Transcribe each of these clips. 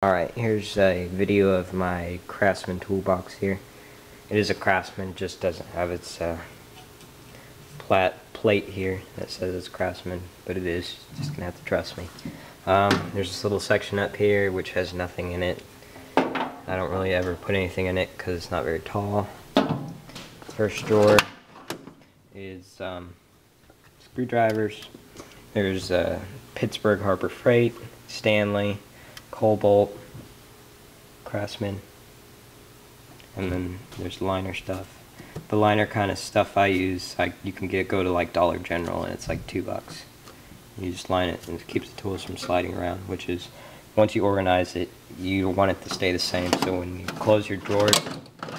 Alright, here's a video of my Craftsman toolbox here. It is a Craftsman, just doesn't have its plate here that says it's Craftsman, but it is. You're just gonna have to trust me. There's this little section up here which has nothing in it. I don't really ever put anything in it because it's not very tall. First drawer is screwdrivers. There's Pittsburgh Harbor Freight, Stanley, Cobalt, Craftsman, and then there's liner stuff. The liner kind of stuff I use, you can go to like Dollar General and it's like $2. You just line it and it keeps the tools from sliding around, which is, once you organize it, you want it to stay the same, so when you close your drawers,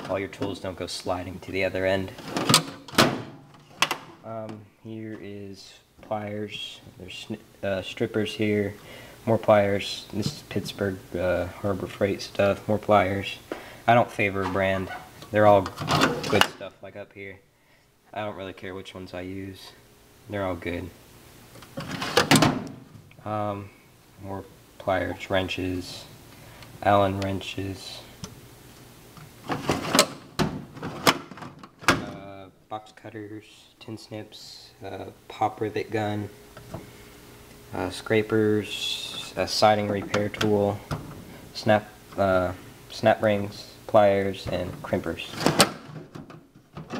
all your tools don't go sliding to the other end. Here is pliers. There's strippers here. More pliers. This is Pittsburgh Harbor Freight stuff. More pliers. I don't favor a brand. They're all good stuff, like up here. I don't really care which ones I use. They're all good. More pliers, wrenches, Allen wrenches, box cutters, tin snips, pop rivet gun, scrapers, a siding repair tool, snap rings, pliers, and crimpers. I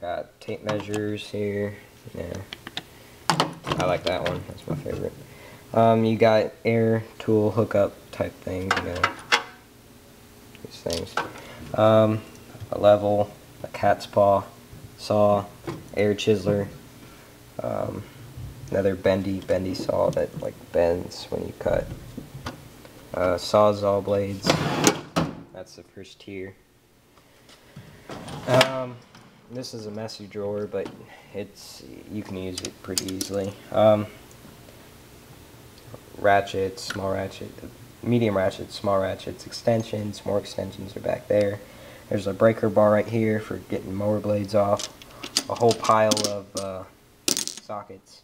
got tape measures here. Yeah, I like that one. That's my favorite. You got air tool hookup type things. You know, these things. A level, a cat's paw, saw, air chiseler. Another bendy saw that like bends when you cut. Sawzall blades. That's the first tier. This is a messy drawer, but you can use it pretty easily. Ratchets, small ratchet, medium ratchets, small ratchets, extensions. More extensions are back there. There's a breaker bar right here for getting mower blades off. A whole pile of sockets.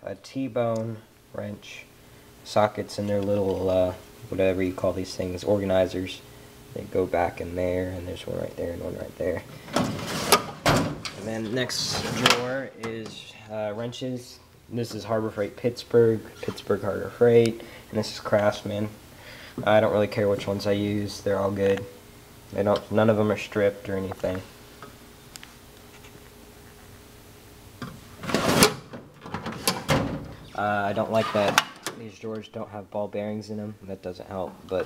A T-bone wrench, sockets in their little, whatever you call these things, organizers. They go back in there, and there's one right there and one right there. And then next drawer is wrenches. This is Harbor Freight Pittsburgh Harbor Freight, and this is Craftsman. I don't really care which ones I use, they're all good. None of them are stripped or anything. I don't like that these drawers don't have ball bearings in them. That doesn't help, but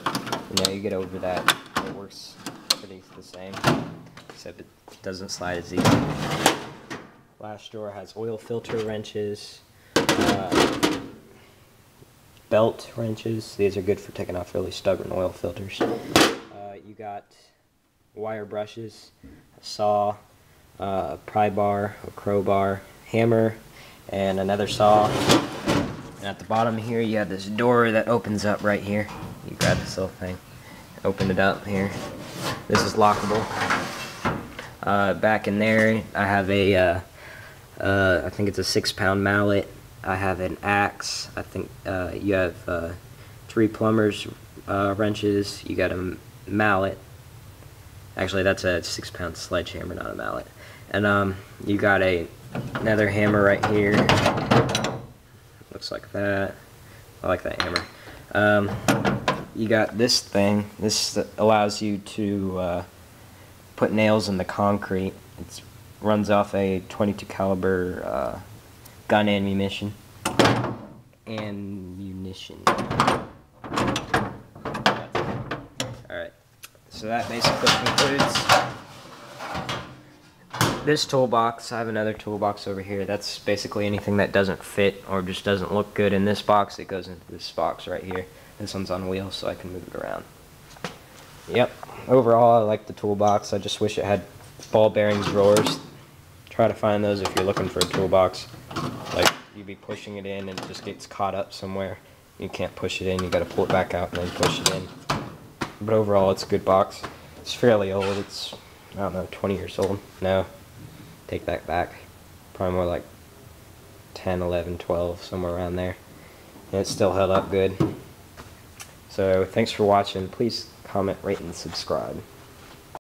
you get over that. It works pretty the same, except it doesn't slide as easy. Last drawer has oil filter wrenches, belt wrenches. These are good for taking off really stubborn oil filters. You got wire brushes, a saw, a pry bar, a crowbar, hammer, and another saw. And at the bottom here you have this door that opens up right here. You grab this little thing, open it up here. This is lockable. Back in there I have a I think it's a 6-pound mallet. I have an axe. I think you have 3 plumber's wrenches. You got a mallet. Actually, that's a 6-pound sledgehammer, not a mallet. And you got another hammer right here. Looks like that. I like that hammer. You got this thing. This allows you to put nails in the concrete. It runs off a .22 caliber gun ammunition. Alright, so that basically concludes this toolbox. I have another toolbox over here. That's basically anything that doesn't fit or just doesn't look good in this box. It goes into this box right here. This one's on wheels, so I can move it around. Yep, overall I like the toolbox. I just wish it had ball bearing drawers. Try to find those if you're looking for a toolbox. Like, you'd be pushing it in and it just gets caught up somewhere. You can't push it in, you gotta pull it back out and then push it in. But overall it's a good box. It's fairly old. It's, I don't know, 20 years old. No, take that back. Probably more like 10, 11, 12, somewhere around there. And it's still held up good. So thanks for watching. Please comment, rate, and subscribe.